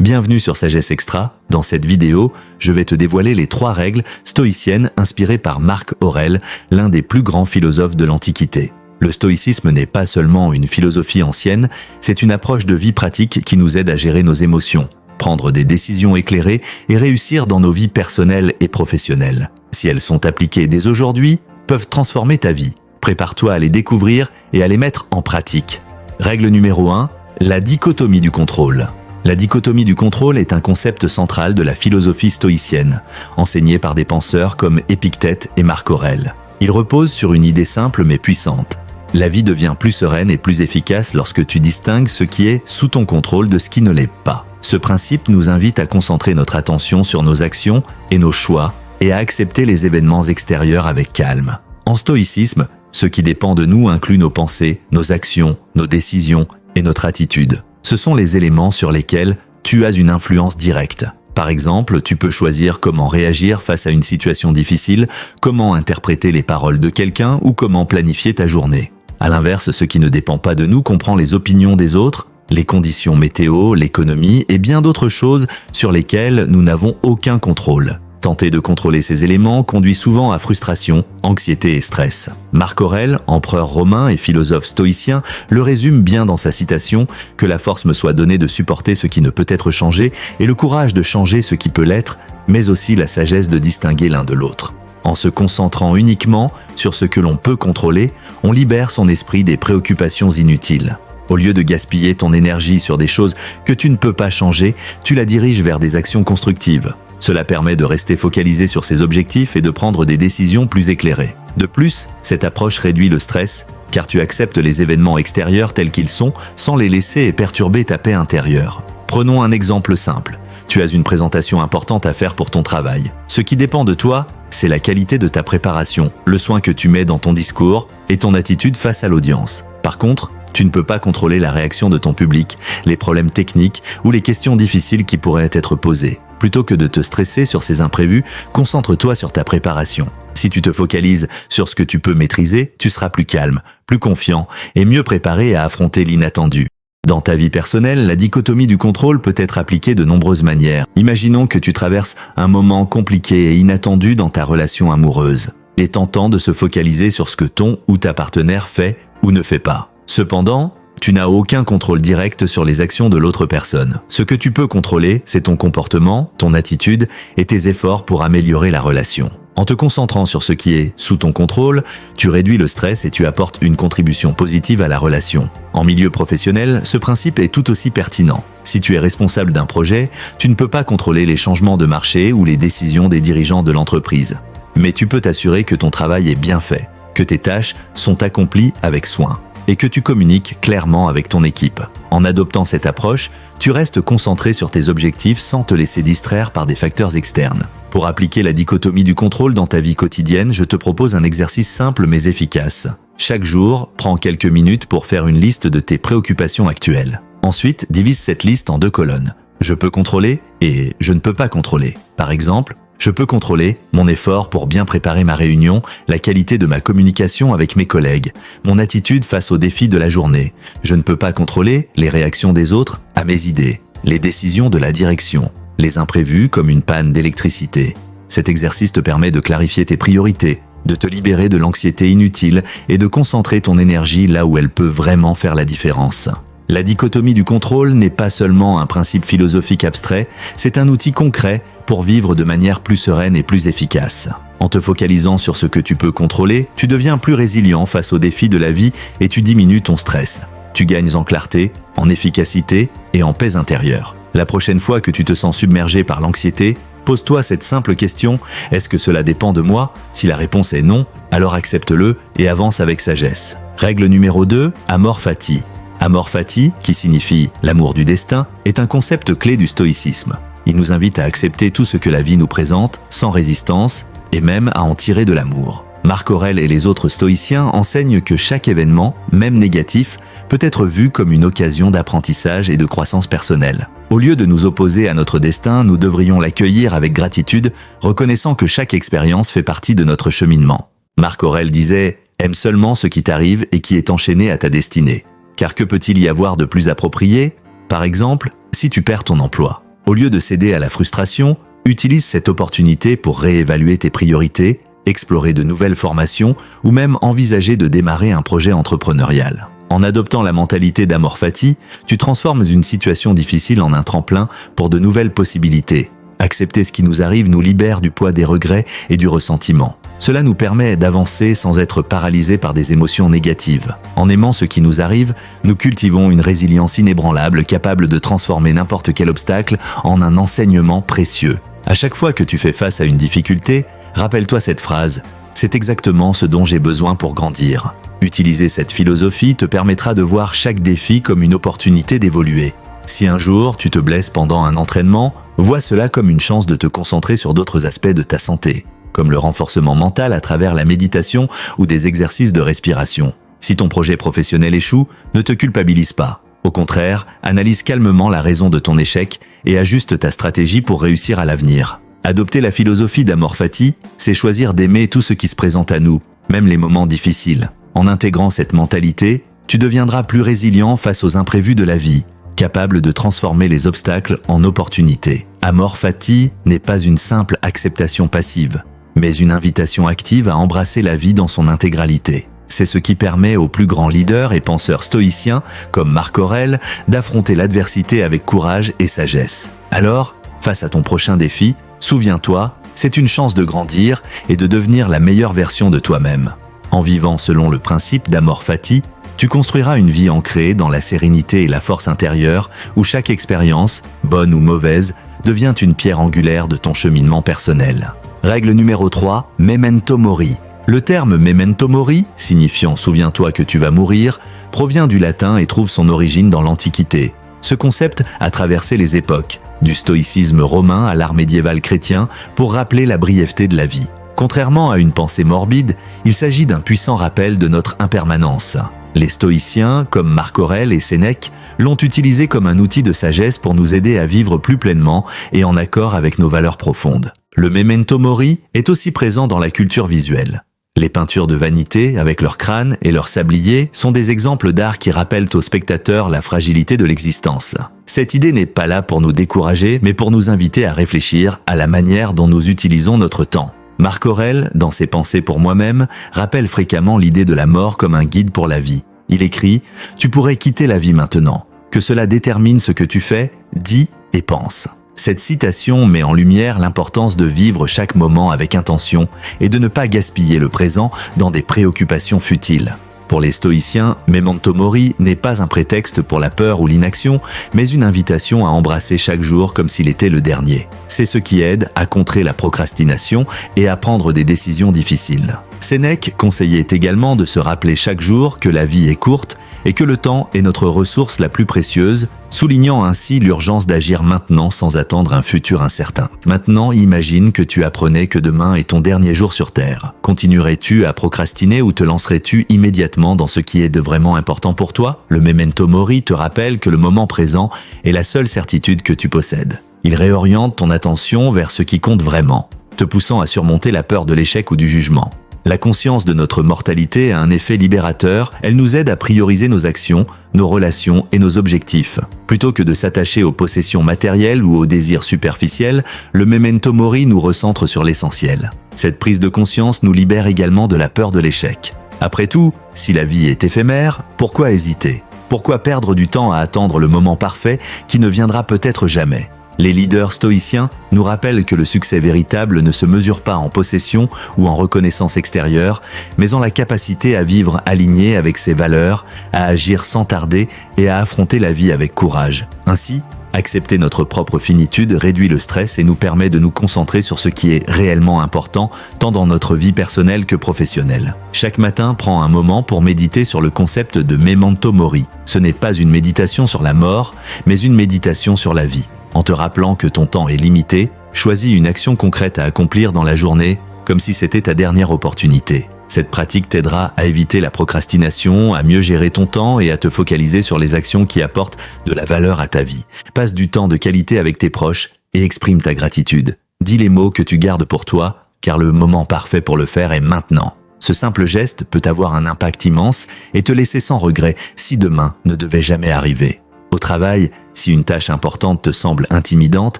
Bienvenue sur Sagesse Extra. Dans cette vidéo, je vais te dévoiler les 3 règles stoïciennes inspirées par Marc Aurèle, l'un des plus grands philosophes de l'Antiquité. Le stoïcisme n'est pas seulement une philosophie ancienne, c'est une approche de vie pratique qui nous aide à gérer nos émotions, prendre des décisions éclairées et réussir dans nos vies personnelles et professionnelles. Si elles sont appliquées dès aujourd'hui, peuvent transformer ta vie. Prépare-toi à les découvrir et à les mettre en pratique. Règle numéro 1, la dichotomie du contrôle. La dichotomie du contrôle est un concept central de la philosophie stoïcienne, enseigné par des penseurs comme Épictète et Marc Aurèle. Il repose sur une idée simple mais puissante. La vie devient plus sereine et plus efficace lorsque tu distingues ce qui est sous ton contrôle de ce qui ne l'est pas. Ce principe nous invite à concentrer notre attention sur nos actions et nos choix et à accepter les événements extérieurs avec calme. En stoïcisme, ce qui dépend de nous inclut nos pensées, nos actions, nos décisions et notre attitude. Ce sont les éléments sur lesquels tu as une influence directe. Par exemple, tu peux choisir comment réagir face à une situation difficile, comment interpréter les paroles de quelqu'un ou comment planifier ta journée. À l'inverse, ce qui ne dépend pas de nous comprend les opinions des autres, les conditions météo, l'économie et bien d'autres choses sur lesquelles nous n'avons aucun contrôle. Tenter de contrôler ces éléments conduit souvent à frustration, anxiété et stress. Marc Aurèle, empereur romain et philosophe stoïcien, le résume bien dans sa citation « Que la force me soit donnée de supporter ce qui ne peut être changé et le courage de changer ce qui peut l'être, mais aussi la sagesse de distinguer l'un de l'autre ». En se concentrant uniquement sur ce que l'on peut contrôler, on libère son esprit des préoccupations inutiles. Au lieu de gaspiller ton énergie sur des choses que tu ne peux pas changer, tu la diriges vers des actions constructives. Cela permet de rester focalisé sur ses objectifs et de prendre des décisions plus éclairées. De plus, cette approche réduit le stress, car tu acceptes les événements extérieurs tels qu'ils sont sans les laisser perturber ta paix intérieure. Prenons un exemple simple. Tu as une présentation importante à faire pour ton travail. Ce qui dépend de toi, c'est la qualité de ta préparation, le soin que tu mets dans ton discours et ton attitude face à l'audience. Par contre, tu ne peux pas contrôler la réaction de ton public, les problèmes techniques ou les questions difficiles qui pourraient être posées. Plutôt que de te stresser sur ces imprévus, concentre-toi sur ta préparation. Si tu te focalises sur ce que tu peux maîtriser, tu seras plus calme, plus confiant et mieux préparé à affronter l'inattendu. Dans ta vie personnelle, la dichotomie du contrôle peut être appliquée de nombreuses manières. Imaginons que tu traverses un moment compliqué et inattendu dans ta relation amoureuse. Il est tentant de se focaliser sur ce que ton ou ta partenaire fait ou ne fait pas. Cependant, tu n'as aucun contrôle direct sur les actions de l'autre personne. Ce que tu peux contrôler, c'est ton comportement, ton attitude et tes efforts pour améliorer la relation. En te concentrant sur ce qui est sous ton contrôle, tu réduis le stress et tu apportes une contribution positive à la relation. En milieu professionnel, ce principe est tout aussi pertinent. Si tu es responsable d'un projet, tu ne peux pas contrôler les changements de marché ou les décisions des dirigeants de l'entreprise. Mais tu peux t'assurer que ton travail est bien fait, que tes tâches sont accomplies avec soin et que tu communiques clairement avec ton équipe. En adoptant cette approche, tu restes concentré sur tes objectifs sans te laisser distraire par des facteurs externes. Pour appliquer la dichotomie du contrôle dans ta vie quotidienne, je te propose un exercice simple mais efficace. Chaque jour, prends quelques minutes pour faire une liste de tes préoccupations actuelles. Ensuite, divise cette liste en 2 colonnes. Je peux contrôler et je ne peux pas contrôler. Par exemple, je peux contrôler mon effort pour bien préparer ma réunion, la qualité de ma communication avec mes collègues, mon attitude face aux défis de la journée. Je ne peux pas contrôler les réactions des autres à mes idées, les décisions de la direction, les imprévus comme une panne d'électricité. Cet exercice te permet de clarifier tes priorités, de te libérer de l'anxiété inutile et de concentrer ton énergie là où elle peut vraiment faire la différence. La dichotomie du contrôle n'est pas seulement un principe philosophique abstrait, c'est un outil concret pour vivre de manière plus sereine et plus efficace. En te focalisant sur ce que tu peux contrôler, tu deviens plus résilient face aux défis de la vie et tu diminues ton stress. Tu gagnes en clarté, en efficacité et en paix intérieure. La prochaine fois que tu te sens submergé par l'anxiété, pose-toi cette simple question, est-ce que cela dépend de moi? Si la réponse est non, alors accepte-le et avance avec sagesse. Règle numéro 2, amor fati. Amor fati, qui signifie l'amour du destin, est un concept clé du stoïcisme. Il nous invite à accepter tout ce que la vie nous présente, sans résistance, et même à en tirer de l'amour. Marc Aurèle et les autres stoïciens enseignent que chaque événement, même négatif, peut être vu comme une occasion d'apprentissage et de croissance personnelle. Au lieu de nous opposer à notre destin, nous devrions l'accueillir avec gratitude, reconnaissant que chaque expérience fait partie de notre cheminement. Marc Aurèle disait « Aime seulement ce qui t'arrive et qui est enchaîné à ta destinée ». Car que peut-il y avoir de plus approprié? Par exemple, si tu perds ton emploi. Au lieu de céder à la frustration, utilise cette opportunité pour réévaluer tes priorités, explorer de nouvelles formations ou même envisager de démarrer un projet entrepreneurial. En adoptant la mentalité d'amor fati, tu transformes une situation difficile en un tremplin pour de nouvelles possibilités. Accepter ce qui nous arrive nous libère du poids des regrets et du ressentiment. Cela nous permet d'avancer sans être paralysés par des émotions négatives. En aimant ce qui nous arrive, nous cultivons une résilience inébranlable capable de transformer n'importe quel obstacle en un enseignement précieux. À chaque fois que tu fais face à une difficulté, rappelle-toi cette phrase « C'est exactement ce dont j'ai besoin pour grandir ». Utiliser cette philosophie te permettra de voir chaque défi comme une opportunité d'évoluer. Si un jour tu te blesses pendant un entraînement, vois cela comme une chance de te concentrer sur d'autres aspects de ta santé, comme le renforcement mental à travers la méditation ou des exercices de respiration. Si ton projet professionnel échoue, ne te culpabilise pas. Au contraire, analyse calmement la raison de ton échec et ajuste ta stratégie pour réussir à l'avenir. Adopter la philosophie d'amor fati, c'est choisir d'aimer tout ce qui se présente à nous, même les moments difficiles. En intégrant cette mentalité, tu deviendras plus résilient face aux imprévus de la vie, capable de transformer les obstacles en opportunités. Amor fati n'est pas une simple acceptation passive, mais une invitation active à embrasser la vie dans son intégralité. C'est ce qui permet aux plus grands leaders et penseurs stoïciens, comme Marc Aurèle, d'affronter l'adversité avec courage et sagesse. Alors, face à ton prochain défi, souviens-toi, c'est une chance de grandir et de devenir la meilleure version de toi-même. En vivant selon le principe d'amor fati, tu construiras une vie ancrée dans la sérénité et la force intérieure où chaque expérience, bonne ou mauvaise, devient une pierre angulaire de ton cheminement personnel. Règle numéro 3, memento mori. Le terme memento mori, signifiant « souviens-toi que tu vas mourir », provient du latin et trouve son origine dans l'Antiquité. Ce concept a traversé les époques, du stoïcisme romain à l'art médiéval chrétien, pour rappeler la brièveté de la vie. Contrairement à une pensée morbide, il s'agit d'un puissant rappel de notre impermanence. Les stoïciens, comme Marc Aurèle et Sénèque, l'ont utilisé comme un outil de sagesse pour nous aider à vivre plus pleinement et en accord avec nos valeurs profondes. Le memento mori est aussi présent dans la culture visuelle. Les peintures de vanité, avec leur crâne et leur sablier, sont des exemples d'art qui rappellent aux spectateurs la fragilité de l'existence. Cette idée n'est pas là pour nous décourager, mais pour nous inviter à réfléchir à la manière dont nous utilisons notre temps. Marc Aurèle, dans ses Pensées pour moi-même, rappelle fréquemment l'idée de la mort comme un guide pour la vie. Il écrit « Tu pourrais quitter la vie maintenant, que cela détermine ce que tu fais, dis et penses ». Cette citation met en lumière l'importance de vivre chaque moment avec intention et de ne pas gaspiller le présent dans des préoccupations futiles. Pour les stoïciens, memento mori n'est pas un prétexte pour la peur ou l'inaction, mais une invitation à embrasser chaque jour comme s'il était le dernier. C'est ce qui aide à contrer la procrastination et à prendre des décisions difficiles. Sénèque conseillait également de se rappeler chaque jour que la vie est courte et que le temps est notre ressource la plus précieuse, soulignant ainsi l'urgence d'agir maintenant sans attendre un futur incertain. Maintenant, imagine que tu apprenais que demain est ton dernier jour sur Terre. Continuerais-tu à procrastiner ou te lancerais-tu immédiatement dans ce qui est de vraiment important pour toi? Le memento mori te rappelle que le moment présent est la seule certitude que tu possèdes. Il réoriente ton attention vers ce qui compte vraiment, te poussant à surmonter la peur de l'échec ou du jugement. La conscience de notre mortalité a un effet libérateur, elle nous aide à prioriser nos actions, nos relations et nos objectifs. Plutôt que de s'attacher aux possessions matérielles ou aux désirs superficiels, le memento mori nous recentre sur l'essentiel. Cette prise de conscience nous libère également de la peur de l'échec. Après tout, si la vie est éphémère, pourquoi hésiter? Pourquoi perdre du temps à attendre le moment parfait qui ne viendra peut-être jamais? Les leaders stoïciens nous rappellent que le succès véritable ne se mesure pas en possession ou en reconnaissance extérieure, mais en la capacité à vivre aligné avec ses valeurs, à agir sans tarder et à affronter la vie avec courage. Ainsi, accepter notre propre finitude réduit le stress et nous permet de nous concentrer sur ce qui est réellement important, tant dans notre vie personnelle que professionnelle. Chaque matin, prends un moment pour méditer sur le concept de memento mori. Ce n'est pas une méditation sur la mort, mais une méditation sur la vie. En te rappelant que ton temps est limité, choisis une action concrète à accomplir dans la journée, comme si c'était ta dernière opportunité. Cette pratique t'aidera à éviter la procrastination, à mieux gérer ton temps et à te focaliser sur les actions qui apportent de la valeur à ta vie. Passe du temps de qualité avec tes proches et exprime ta gratitude. Dis les mots que tu gardes pour toi, car le moment parfait pour le faire est maintenant. Ce simple geste peut avoir un impact immense et te laisser sans regret si demain ne devait jamais arriver. Au travail, si une tâche importante te semble intimidante,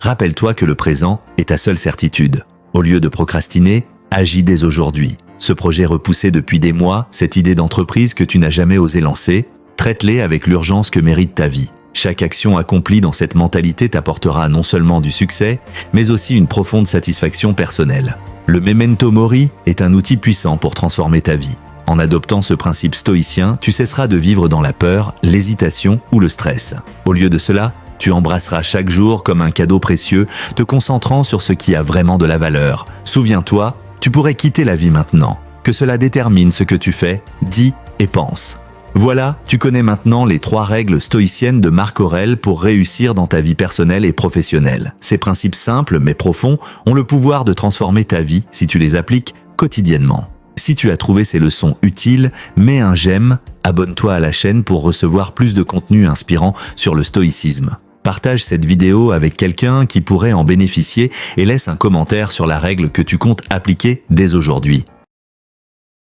rappelle-toi que le présent est ta seule certitude. Au lieu de procrastiner, agis dès aujourd'hui. Ce projet repoussé depuis des mois, cette idée d'entreprise que tu n'as jamais osé lancer, traite-les avec l'urgence que mérite ta vie. Chaque action accomplie dans cette mentalité t'apportera non seulement du succès, mais aussi une profonde satisfaction personnelle. Le memento mori est un outil puissant pour transformer ta vie. En adoptant ce principe stoïcien, tu cesseras de vivre dans la peur, l'hésitation ou le stress. Au lieu de cela, tu embrasseras chaque jour comme un cadeau précieux, te concentrant sur ce qui a vraiment de la valeur. Souviens-toi, tu pourrais quitter la vie maintenant. Que cela détermine ce que tu fais, dis et penses. Voilà, tu connais maintenant les 3 règles stoïciennes de Marc Aurèle pour réussir dans ta vie personnelle et professionnelle. Ces principes simples mais profonds ont le pouvoir de transformer ta vie si tu les appliques quotidiennement. Si tu as trouvé ces leçons utiles, mets un j'aime, abonne-toi à la chaîne pour recevoir plus de contenu inspirant sur le stoïcisme. Partage cette vidéo avec quelqu'un qui pourrait en bénéficier et laisse un commentaire sur la règle que tu comptes appliquer dès aujourd'hui.